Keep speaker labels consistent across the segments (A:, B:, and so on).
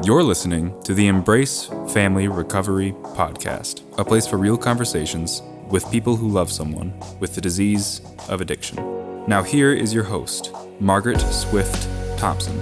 A: You're listening to the Embrace Family Recovery Podcast, a place for real conversations with people who love someone with the disease of addiction. Now here is your host, Margaret Swift Thompson.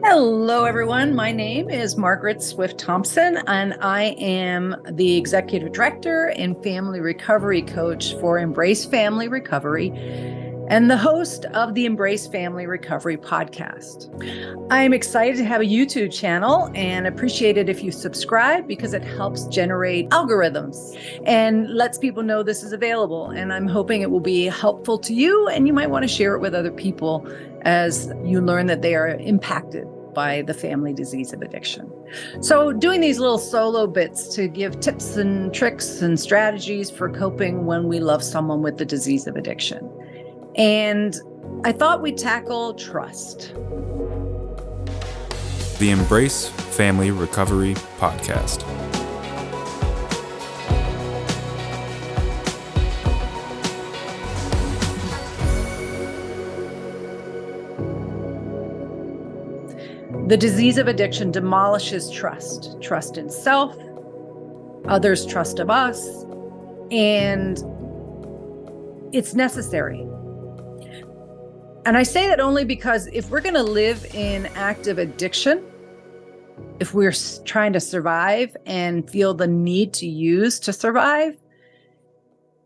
B: Hello, everyone. My name is Margaret Swift Thompson, and I am the Executive Director and Family Recovery Coach for Embrace Family Recovery and the host of the Embrace Family Recovery Podcast. I'm excited to have a YouTube channel and appreciate it if you subscribe because it helps generate algorithms and lets people know this is available. And I'm hoping it will be helpful to you, and you might want to share it with other people as you learn that they are impacted by the family disease of addiction. So doing these little solo bits to give tips and tricks and strategies for coping when we love someone with the disease of addiction. And I thought we'd tackle trust.
A: The Embrace Family Recovery Podcast.
B: The disease of addiction demolishes trust in self, others' trust of us, and it's necessary. And I say that only because if we're going to live in active addiction, if we're trying to survive and feel the need to use to survive,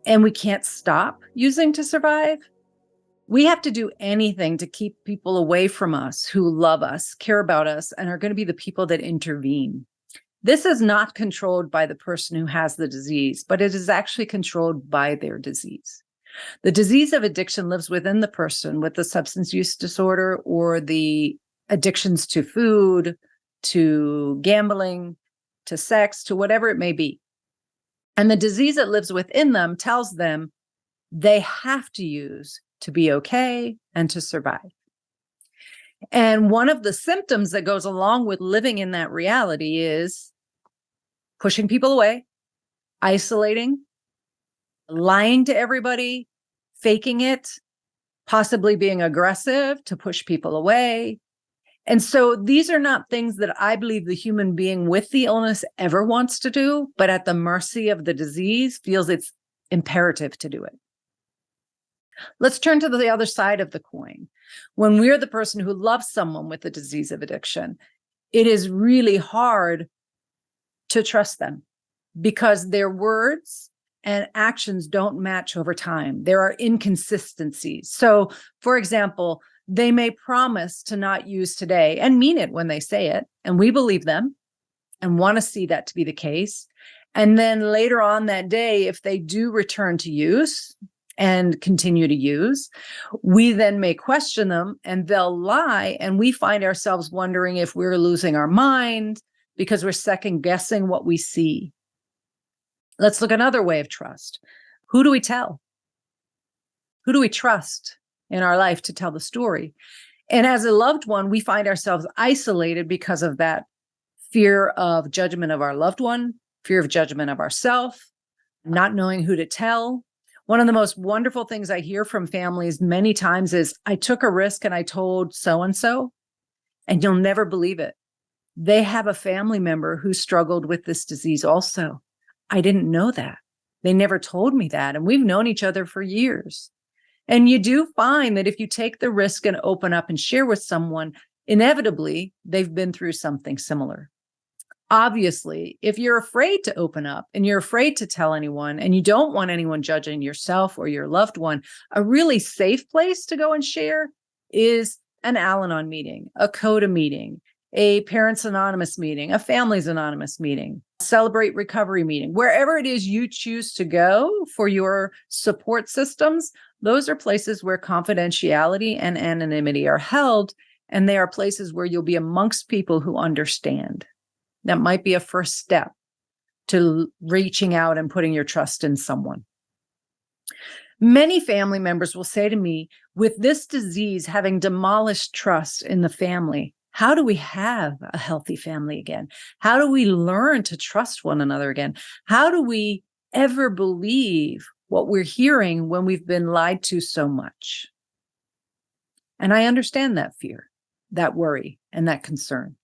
B: and we can't stop using to survive, we have to do anything to keep people away from us who love us, care about us, and are going to be the people that intervene. This is not controlled by the person who has the disease, but it is actually controlled by their disease. The disease of addiction lives within the person with the substance use disorder or the addictions to food, to gambling, to sex, to whatever it may be. And the disease that lives within them tells them they have to use to be okay and to survive. And one of the symptoms that goes along with living in that reality is pushing people away, isolating, lying to everybody, faking it, possibly being aggressive to push people away. And so these are not things that I believe the human being with the illness ever wants to do, but at the mercy of the disease feels it's imperative to do it. Let's turn to the other side of the coin. When we're the person who loves someone with the disease of addiction, it is really hard to trust them because their words and actions don't match over time. There are inconsistencies. So, for example, they may promise to not use today and mean it when they say it, and we believe them and want to see that to be the case. And then later on that day, if they do return to use and continue to use, we then may question them and they'll lie. And we find ourselves wondering if we're losing our mind because we're second guessing what we see. Let's look at another way of trust. Who do we tell? Who do we trust in our life to tell the story? And as a loved one, we find ourselves isolated because of that fear of judgment of our loved one, fear of judgment of ourselves, not knowing who to tell. One of the most wonderful things I hear from families many times is, I took a risk and I told so-and-so, and you'll never believe it. They have a family member who struggled with this disease also. I didn't know that. They never told me that. And we've known each other for years. And you do find that if you take the risk and open up and share with someone, inevitably, they've been through something similar. Obviously, if you're afraid to open up and you're afraid to tell anyone and you don't want anyone judging yourself or your loved one, a really safe place to go and share is an Al-Anon meeting, a CODA meeting, a Parents Anonymous meeting, a Families Anonymous meeting, Celebrate Recovery meeting, wherever it is you choose to go for your support systems. Those are places where confidentiality and anonymity are held, and they are places where you'll be amongst people who understand. That might be a first step to reaching out and putting your trust in someone. Many family members will say to me, with this disease having demolished trust in the family, How do we have a healthy family again? How do we learn to trust one another again? How do we ever believe what we're hearing when we've been lied to so much? And I understand that fear, that worry, and that concern.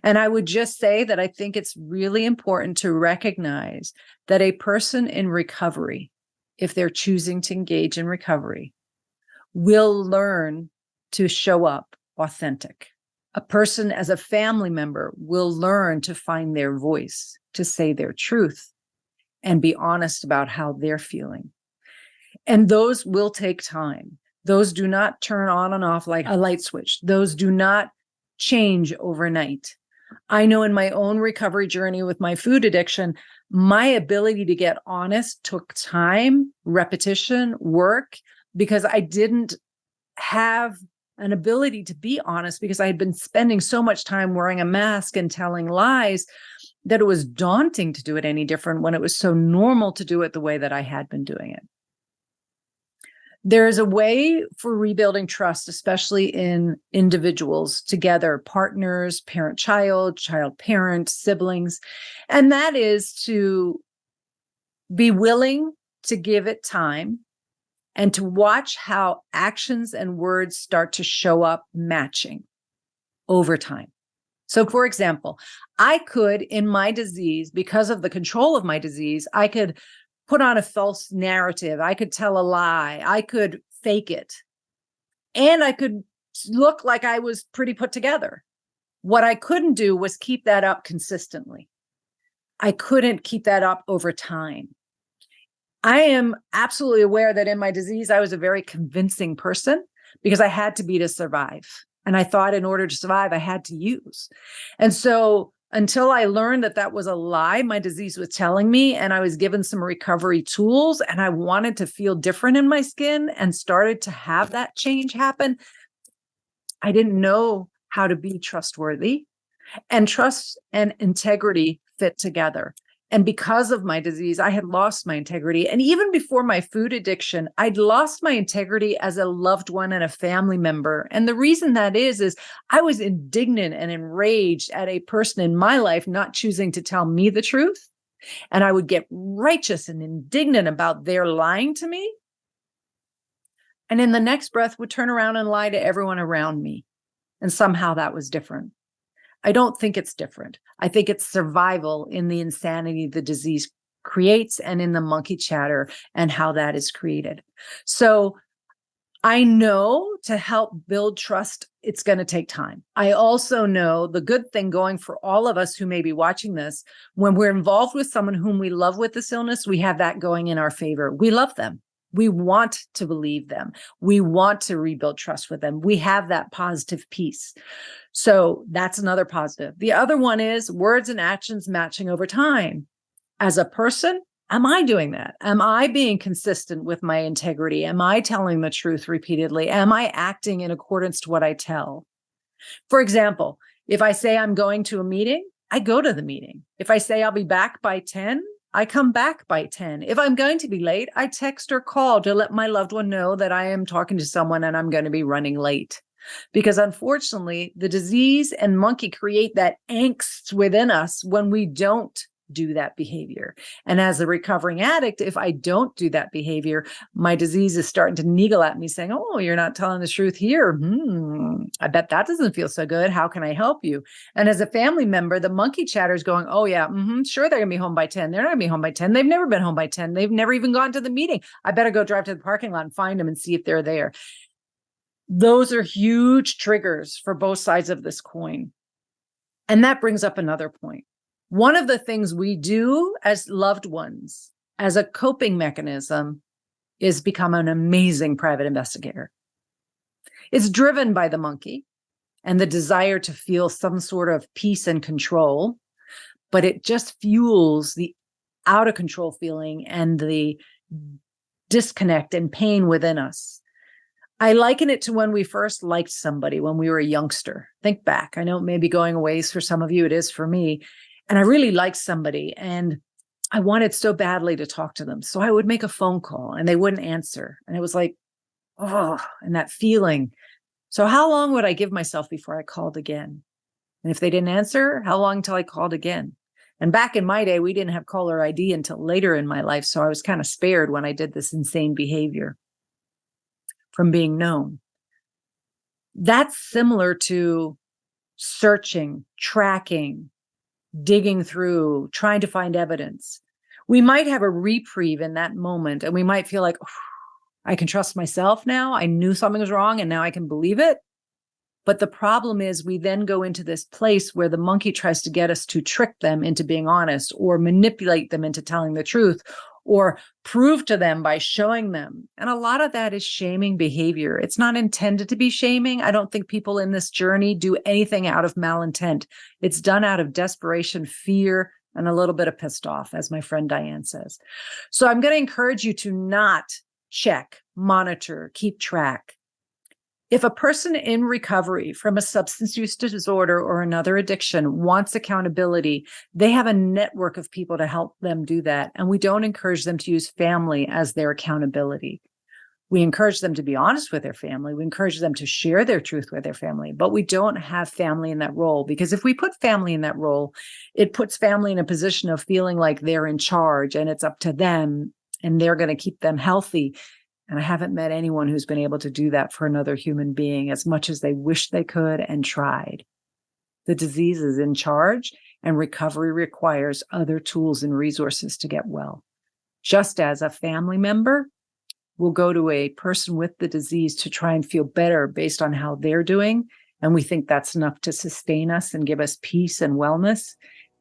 B: And I would just say that I think it's really important to recognize that a person in recovery, if they're choosing to engage in recovery, will learn to show up authentic. A person as a family member will learn to find their voice, to say their truth, and be honest about how they're feeling. And those will take time. Those do not turn on and off like a light switch. Those do not change overnight. I know in my own recovery journey with my food addiction, my ability to get honest took time, repetition, work, because I didn't have an ability to be honest because I had been spending so much time wearing a mask and telling lies that it was daunting to do it any different when it was so normal to do it the way that I had been doing it. There is a way for rebuilding trust, especially in individuals together, partners, parent-child, child-parent, siblings, and that is to be willing to give it time and to watch how actions and words start to show up matching over time. So, for example, I could, in my disease, because of the control of my disease, I could put on a false narrative. I could tell a lie. I could fake it. And I could look like I was pretty put together. What I couldn't do was keep that up consistently. I couldn't keep that up over time. I am absolutely aware that in my disease, I was a very convincing person because I had to be to survive. And I thought in order to survive, I had to use. And so until I learned that that was a lie, my disease was telling me, and I was given some recovery tools, and I wanted to feel different in my skin and started to have that change happen, I didn't know how to be trustworthy. And trust and integrity fit together. And because of my disease, I had lost my integrity. And even before my food addiction, I'd lost my integrity as a loved one and a family member. And the reason that is I was indignant and enraged at a person in my life not choosing to tell me the truth. And I would get righteous and indignant about their lying to me. And in the next breath would turn around and lie to everyone around me. And somehow that was different. I don't think it's different. I think it's survival in the insanity the disease creates and in the monkey chatter and how that is created. So I know to help build trust, it's going to take time. I also know the good thing going for all of us who may be watching this, when we're involved with someone whom we love with this illness, we have that going in our favor. We love them. We want to believe them. We want to rebuild trust with them. We have that positive piece. So that's another positive. The other one is words and actions matching over time. As a person, am I doing that? Am I being consistent with my integrity? Am I telling the truth repeatedly? Am I acting in accordance to what I tell? For example, if I say I'm going to a meeting, I go to the meeting. If I say I'll be back by 10, I come back by 10. If I'm going to be late, I text or call to let my loved one know that I am talking to someone and I'm going to be running late. Because unfortunately, the disease and monkey create that angst within us when we don't do that behavior. And as a recovering addict, if I don't do that behavior, my disease is starting to niggle at me saying, oh, you're not telling the truth here. I bet that doesn't feel so good. How can I help you? And as a family member, the monkey chatter is going, oh yeah, sure, they're gonna be home by 10. They're not gonna be home by 10. They've never been home by 10. They've never even gone to the meeting. I better go drive to the parking lot and find them and see if they're there. Those are huge triggers for both sides of this coin. And that brings up another point. One of the things we do as loved ones, as a coping mechanism, is become an amazing private investigator. It's driven by the monkey and the desire to feel some sort of peace and control, but it just fuels the out of control feeling and the disconnect and pain within us. I liken it to when we first liked somebody when we were a youngster. Think back. I know it may be going a ways for some of you. It is for me. And I really liked somebody and I wanted so badly to talk to them. So I would make a phone call and they wouldn't answer. And it was like, oh, and that feeling. So how long would I give myself before I called again? And if they didn't answer, how long until I called again? And back in my day, we didn't have caller ID until later in my life. So I was kind of spared when I did this insane behavior from being known. That's similar to searching, tracking, digging through, trying to find evidence. We might have a reprieve in that moment, and we might feel like, I can trust myself now. I knew something was wrong, and now I can believe it. But the problem is we then go into this place where the monkey tries to get us to trick them into being honest, or manipulate them into telling the truth, or prove to them by showing them. And a lot of that is shaming behavior. It's not intended to be shaming. I don't think people in this journey do anything out of malintent. It's done out of desperation, fear, and a little bit of pissed off, as my friend Diane says. So I'm going to encourage you to not check, monitor, keep track. If a person in recovery from a substance use disorder or another addiction wants accountability, they have a network of people to help them do that. And we don't encourage them to use family as their accountability. We encourage them to be honest with their family. We encourage them to share their truth with their family, but we don't have family in that role, because if we put family in that role, it puts family in a position of feeling like they're in charge and it's up to them and they're going to keep them healthy. And I haven't met anyone who's been able to do that for another human being as much as they wish they could and tried. The disease is in charge, and recovery requires other tools and resources to get well. Just as a family member will go to a person with the disease to try and feel better based on how they're doing, and we think that's enough to sustain us and give us peace and wellness,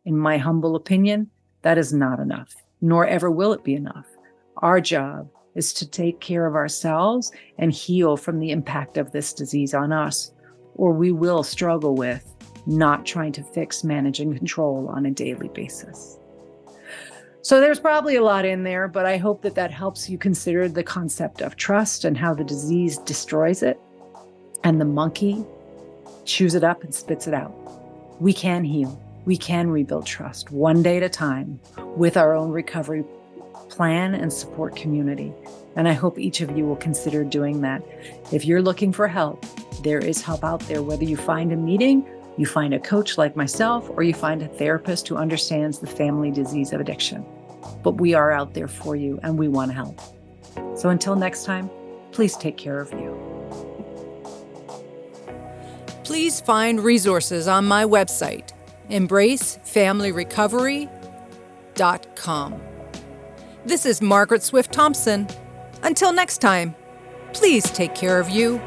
B: in my humble opinion, that is not enough, nor ever will it be enough. Our job is to take care of ourselves and heal from the impact of this disease on us, or we will struggle with not trying to fix, manage, and control on a daily basis. So there's probably a lot in there, but I hope that that helps you consider the concept of trust and how the disease destroys it, and the monkey chews it up and spits it out. We can heal. We can rebuild trust one day at a time with our own recovery plan and support community. And I hope each of you will consider doing that. If you're looking for help, there is help out there, whether you find a meeting, you find a coach like myself, or you find a therapist who understands the family disease of addiction. But we are out there for you, and we want to help. So until next time, please take care of you.
C: Please find resources on my website, embracefamilyrecovery.com. This is Margaret Swift Thompson. Until next time, please take care of you.